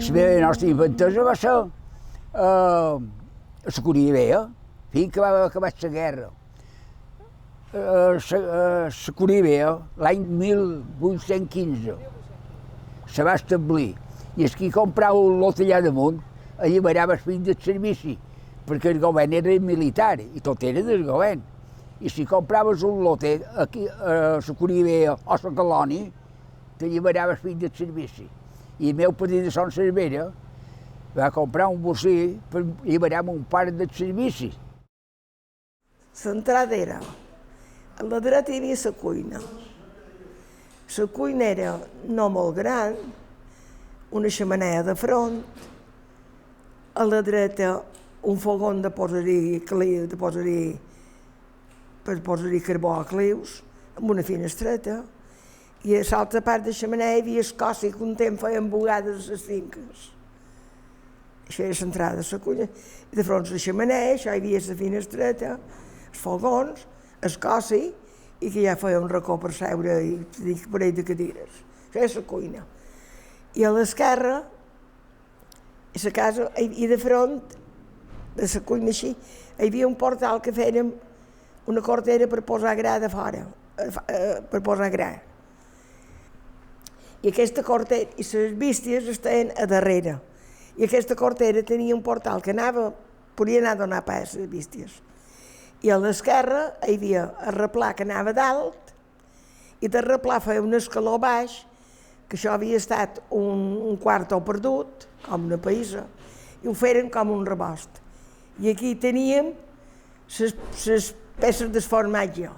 La nostra infantesa va ser a la Coria Vella, fins que va acabar la guerra. La Coria Vella, l'any 1815, se va establir, i els que comprava un lot allà damunt alliberava els fills del servici, perquè el govern era militar i tot era del govern. I si compraves un lot aquí a la Coria Vella o a la Calònia, t'alliberava els fills del servici. I el meu petit de Son Cervera va comprar un bocí per alliberar mon pare del servici. L'entrada era, a la dreta hi havia la cuina. La cuina era no molt gran, una xemeneia de front, a la dreta un fogó de posar-hi carbó a clius, amb una finestreta, i a l'altra part de la xemeneia hi havia el cossi que un temps feien bugades a les finques. Això era l'entrada de la cuina. I de front a la xemeneia, això hi havia la finestreta, els fogons, el cossi, i que ja feia un racó per seure i un parell de cadires. Això era la cuina. I a l'esquerra, a la casa, i de front de la cuina així, hi havia un portal que fèiem una cortera per posar gra de fora, per posar gra. I aquesta cortera, i les bísties estaven a darrere. I aquesta cortera tenia un portal que podia anar a donar pas a les bísties. I a l'esquerra hi havia el replà que anava dalt, i del replà feia un escaló baix, que això havia estat un quarto perdut, com una païssa, i ho feren com un rebost. I aquí teníem les peces de formatge,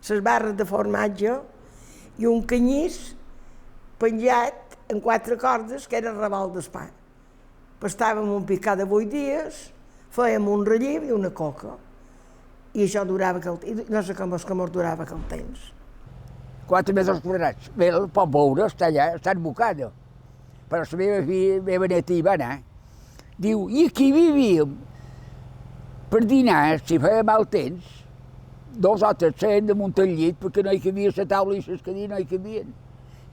les barres de formatge i un canyís penjat en 4 cordes, que era el revolt d'espà. Pastàvem un pic cada 8 dies, fèiem un relliu i una coca. I això durava no sé com ens durava aquell temps. 4 metres quadrats. Bé, el pot veure, està allà, està embocada. Però la meva neta hi va anar. Diu, i aquí vivíem per dinar, si feia mal temps, 2 o 3 seien damunt el llit, perquè no hi cabia la taula i les cadires no hi cabien.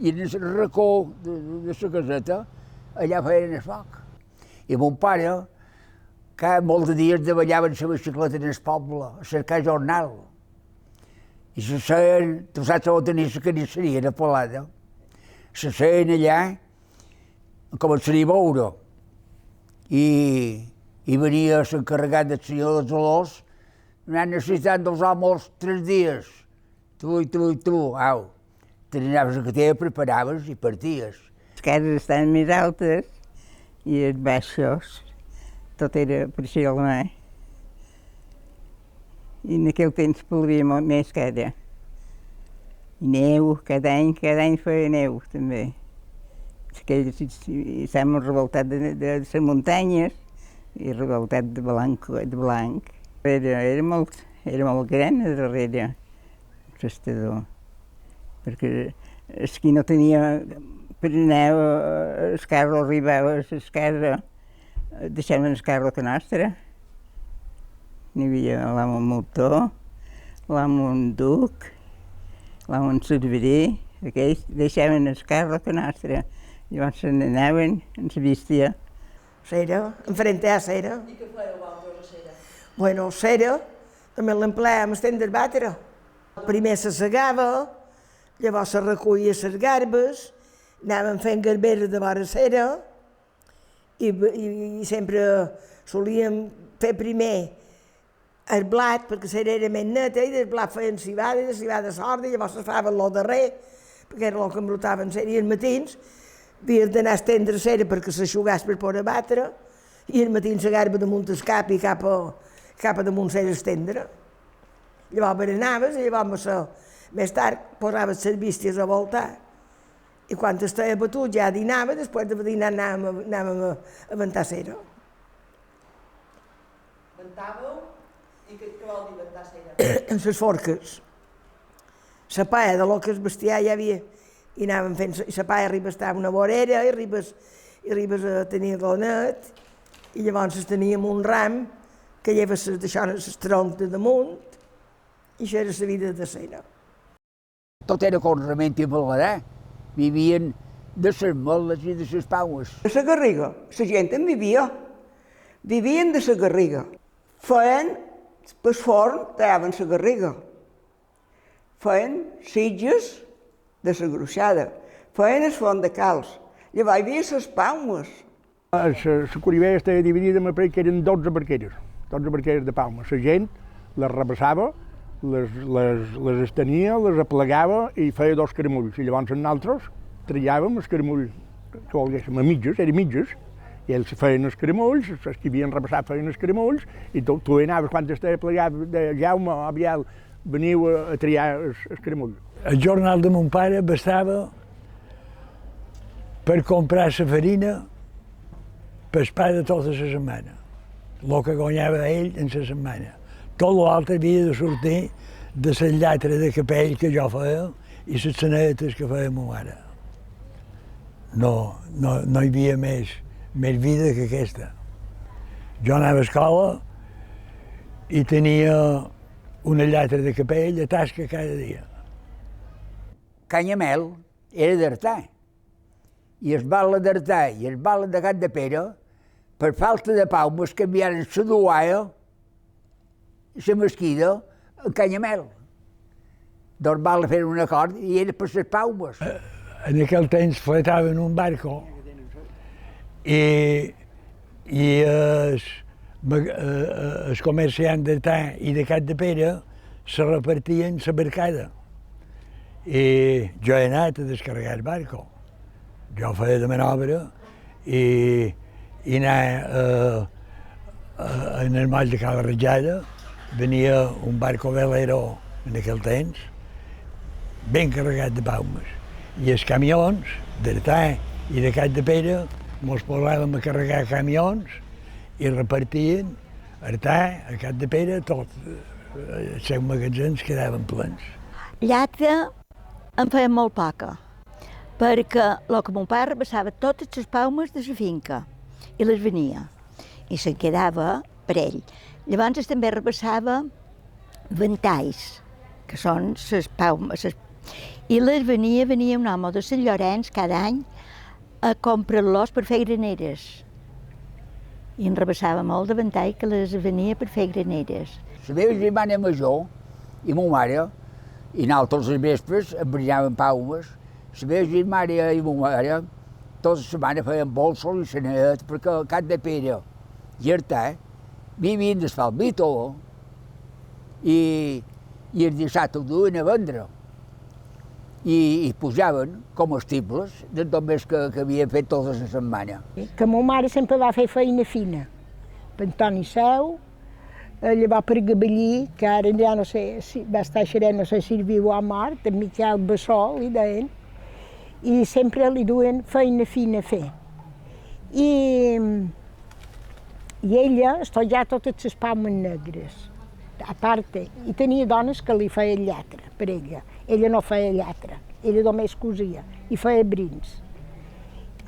I en el racó de la caseta, allà feien el foc. I mon pare, cada molts de dies davallava en la bicicleta en el poble, a cercar jornal. I se seien, tu saps on tenia la carnisseria de Palada, se seien allà, començaria a veure. I venia l'encarregat del senyor dels olors, anant necessitant dels homes 3 dies. Tu, au. Te n'anaves a Catella, preparaves i parties. Les cases estaven més altes i els baixos, tot era per ser a la mà. I en aquell temps plovia molt més que ara. I neu, cada any feia neu, també. Estàvem revoltats de les muntanyes i revoltats de blanc. Era molt gran a darrere, l'estador, perquè els qui no tenia per anar, el carro arribava a les cases, deixaven el carro que nostre. N'hi havia l'amo Moltó, l'amo Duc, l'amo Cerverer, aquells deixaven el carro que nostre. Llavors se n'anaven, ens vestia. Cera, enfrente a cera. I què fèieu vosaltres a cera? Bueno, cera, també l'empleàvem a estendre batre. Primer se segava, llavors se recollia les garbes, anàvem fent garberes de vora cera i sempre solíem fer primer el blat, perquè la cera era més neta, i del blat feien cibada, i de cibada sorda, i llavors es feien el darrer, perquè era el que embrutaven cera, i els matins havies d'anar a estendre cera perquè s'aixugàs per poder batre, i al matí la garba damunt el cap i cap a damunt cera estendre. Llavors berenaves i llavors més tard posaves les bísties a voltar. I quan estava batut ja dinava, després de dinar anàvem a ventar cera. Ventàveu? I què vol dir ventar cera? Amb les forques. La paia de lo que es bestiar ja havia, i anàvem fent, la paia arriba a estar una vorera, i arribes a tenir glonet, i llavors teníem un ram que lleva els troncs de damunt, i això era la vida de cera. Tot era conrement i baladar. Vivien de les moles i de les paues. A la Garriga, la gent en vivia. Vivien de la Garriga. Feien, pel forn, traven la Garriga. Feien sitges de la Gruixada. Feien el forn de calç. Llavors hi havia les paumes. La Curibella estava dividida, me pareix que eren 12 barqueres de palma. La gent les rebassava, les estenia, les aplegava i feia 2 caramulls. I llavors nosaltres trallàvem els caramulls, que volguéssim, a mitges, eren mitges, i ells feien els caramulls, els que havien rebassat feien els caramulls, i tu anaves, quan estava plegat de Jaume o Biel, veniu a triar els caramulls. El jornal de mon pare bastava per comprar la farina per pa de tota la setmana, el que guanyava ell en la setmana. Tot l'altre havia de sortir de la llatra de capell que jo feia i les sanetes que feia ma mare. No hi havia més vida que aquesta. Jo anava a escola i tenia una llatra de capell a tasca cada dia. Canyamel era d'Artà, i el bal d'Artà i el bal de Capdepera, per falta de paumes, canviaren la duaia i la mesquida en Canyamel. Doncs van fer un acord i era per les paumes. En aquell temps fletaven un barco i els comerciants d'Artà i de Capdepera se repartien la barcada. I jo he anat a descarregar el barco. Jo feia de manobra i anar en el moll de Cala Ratjada. Venia un barco velero en aquell temps, ben carregat de paumes. I els camions d'Artà i de Capdepera mos posàvem a carregar camions i repartien Artà, a Capdepera, tot. Els seus magatzems quedaven plens. Llatra en feia molt poca, perquè el que mon pare rebassava totes les paumes de la finca i les venia, i se'n quedava per ell. Llavors també rebassava ventalls, que són les paumes, i les venia un home de Sant Llorenç cada any a comprar-los per fer graneres. I en rebassava molt de ventall que les venia per fer graneres. La meva germana major i ma mare, i nosaltres els vespres embrinyàvem paumes. La meva germana i ma mare tota la setmana feien bolsos i sanets, perquè al Capdepera i Artà vivien d'esfalbito i el dissabte ho duien a vendre. I pujaven comestibles de tot més que havien fet tota la setmana. Que ma mare sempre va fer feina fina. Per Antoni Seu, llavors per Gavellí, que ara ja no sé, va estar xerent, no sé si viu o mort, en Miquel Bassol, li deien, i sempre li duen feina fina a fer. I ella estudiava totes les paumes negres, a part, i tenia dones que li feien llatra per ella. Ella no feia llatra, ella només cosia i feia brins.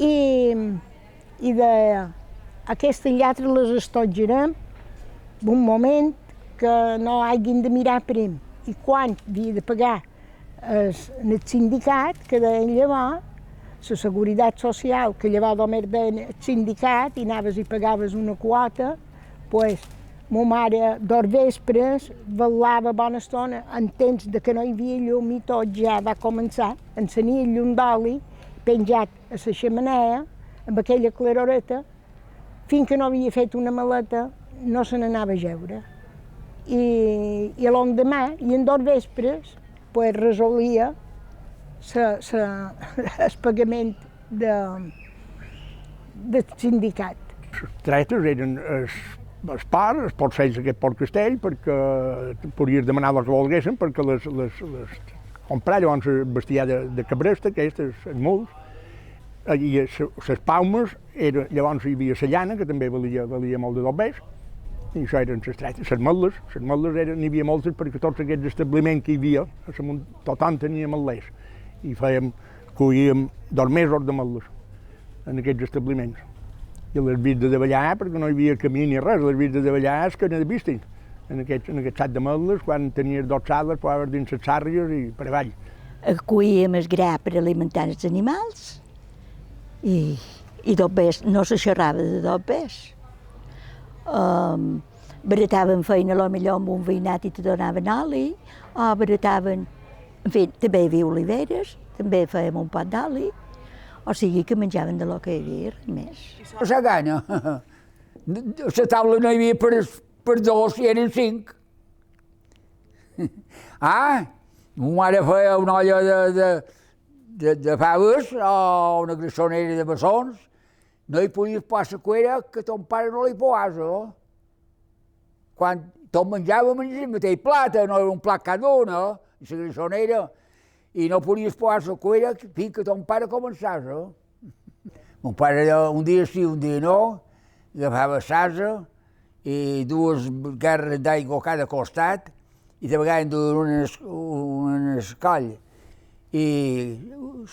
I d'aquesta llatra les estudiarem un moment que no hagin de mirar prim. I quan havia de pagar en el sindicat, que deien llavors, la Seguretat Social, que llavors només deien el sindicat, i anaves i pagaves una quota, doncs ma mare dels vespres velava bona estona, en temps de que no hi havia llum i tot ja va començar, encenia el llum d'oli penjat a la xemeneia, amb aquella claroreta, fins que no havia fet una maleta, no se n'anava a jeure. I l'endemà, i en dos vespres, pues, resolia el pagament del sindicat. Els tractes eren els pares, els porcells d'aquest Port Castell, perquè podies demanar el que volguessin, perquè les comprar llavors el bestiar de cabresta, aquestes, els muls, i les paumes, llavors hi havia la llana, que també valia molt de dobbers, i això eren les tractes. Les meles n'hi havia moltes, perquè tots aquests establiments que hi havia, tothom tenia melers, i collíem 2 mesos de meles en aquests establiments. I les vies de davallar, perquè no hi havia camí ni res, les vies de davallar és que n'hi vistin. En aquest sac de meles, quan tenies 2 sales, posaves dins les sàrries i per avall. Cuíem el gra per alimentar els animals i dobbers, no se xerrava de dobbers. Barataven feina a lo millor amb un veïnat i te donaven oli, o barataven, en fi, també hi havia oliveres, també fèiem un pot d'oli, o sigui que menjaven de lo que hi havia, res més. A la gana, la taula no hi havia per dos i eren 5. Ma mare feia una olla de faves o una grissonera de bessons, no hi podies posar la cuera que ton pare no li posa. Quan tot menjàvem en el mateix plat, no era un plat cada un, la grissonera, i no podies posar la cuera fins que ton pare començàs. Mon pare un dia sí, un dia no, agafava l'asa i 2 garres d'aigua a cada costat i de vegades duien un escoll. I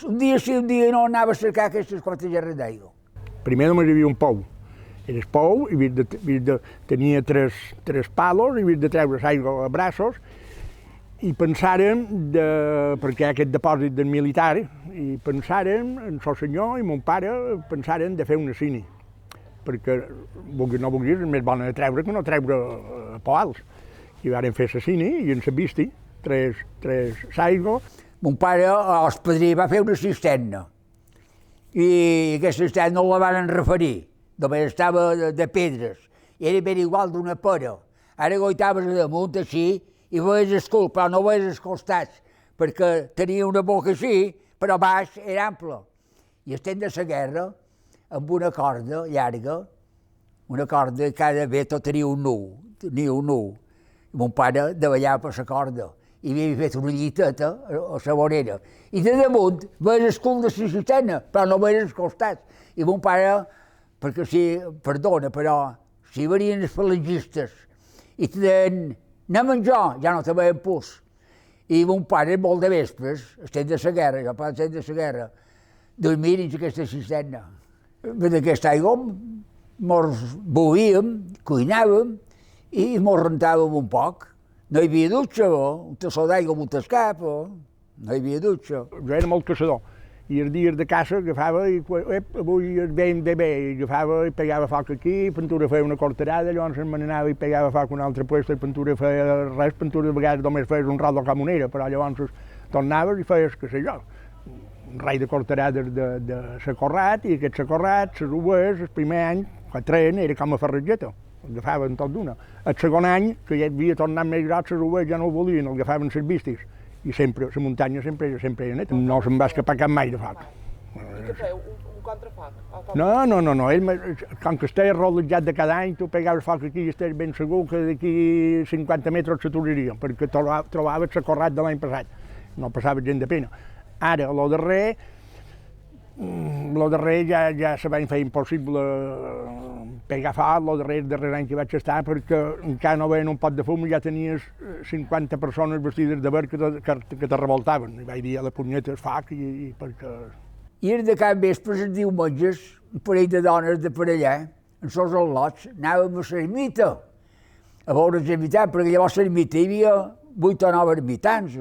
un dia sí, un dia no, anava a cercar aquestes 4 garres d'aigua. Primer només hi havia un pou. Era el pou, tenia 3 palos, i havies de treure l'aigua a braços, i pensàrem, perquè aquest depòsit del militar, i pensàrem, en el senyor i mon pare, pensàrem de fer una cine. Perquè, vulguis o no vulguis, és més bona de treure que no treure poals. I vàrem fer la cine, i en la visti, 3 aigua. Mon pare, el padrí, va fer una cisterna. I aquesta cisterna no la van referir, només estava de pedres. Era ben igual d'una pera. Ara goitaves damunt així i veies el cul, però no veies els costats, perquè tenia una boca així, però baix era ample. I estem de la guerra amb una corda llarga, una corda que cada veto tenia un nu. I mon pare davallava per la corda i havia fet una lliteta a la vorera. I de damunt veies el cul de la cisterna, però no veies els costats. I mon pare, perquè si, perdona, però si venien els falangistes i te deien anem a menjar, ja no te veien pus. I mon pare, molt de vespres, estem de la guerra, jo pare estem de la guerra, dormir dins aquesta cisterna. D'aquesta aigua mos bevíem, cuinàvem i mos rentàvem un poc. No hi havia dutxa, un tassó d'aigua amb un tascap, no hi havia dutxa. Jo era molt caçador, i els dies de caça agafava i avui es veiem bé, i agafava i pegava foc aquí, Pintura feia una corterada, llavors me n'anava i pegava foc a un altre lloc, i Pintura feia res, Pintura de vegades només feies un rol de comunera, però llavors tornaves i feies, què sé jo, un rai de corterades de sacorrat, i aquest sacorrat, les uvers, el primer any, quan treien, era com a ferratgeta, agafaven tot d'una. El segon any, que ja havia tornat més gros, les uvers ja no ho volien, el agafaven les vistis. I sempre, la muntanya sempre era neta. No se'n va escapar cap mai de foc. I què feu? Un contrafoc? No, com que estàs rodejat de cada any, tu pegaves foc aquí i estàs ben segur que d'aquí 50 metres s'aturaria, perquè trobaves el corrat de l'any passat. No passava gent de pena. Ara, lo darrer ja se va fer impossible pegar foc, el darrer any que vaig estar, perquè encara no veien un pot de fum i ja tenies 50 persones vestides de verd que te revoltaven. I vaig dir a la punyeta foc i perquè... I era de cap vespre, els diumenges, un parell de dones de per allà, en sols al·lots, anàvem a l'ermita, a veure els ermitans, perquè llavors a l'ermita hi havia 8 o 9 ermitans,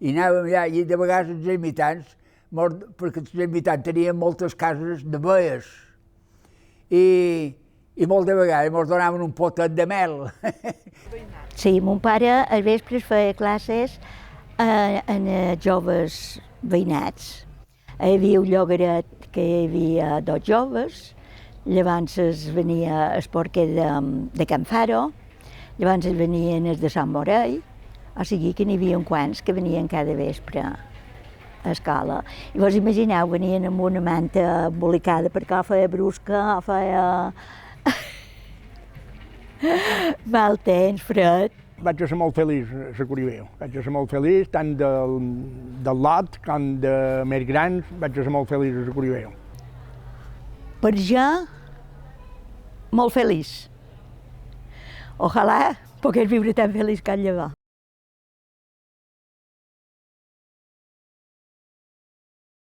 i anàvem allà, i de vegades els ermitans, perquè els ermitans tenien moltes cases de veies, i molt de vegades ens donaven un potet de mel. Sí, mon pare als vespres feia classes en joves veïnats. Hi havia un llogaret que hi havia 2 joves, llavors venia el porquer de Can Faro, llavors venien els de Sant Morell, o sigui que n'hi havia quants que venien cada vespre a escola. I vos imagineu, venien amb una manta embolicada perquè o feia brusca o feia mal temps, fred. Vaig ser molt feliç a la Coribeu. Vaig ser molt feliç, tant del lot com de més grans, vaig ser molt feliç a la Coribeu. Per jo, molt feliç. Ojalà pogués viure tan feliç com llavors.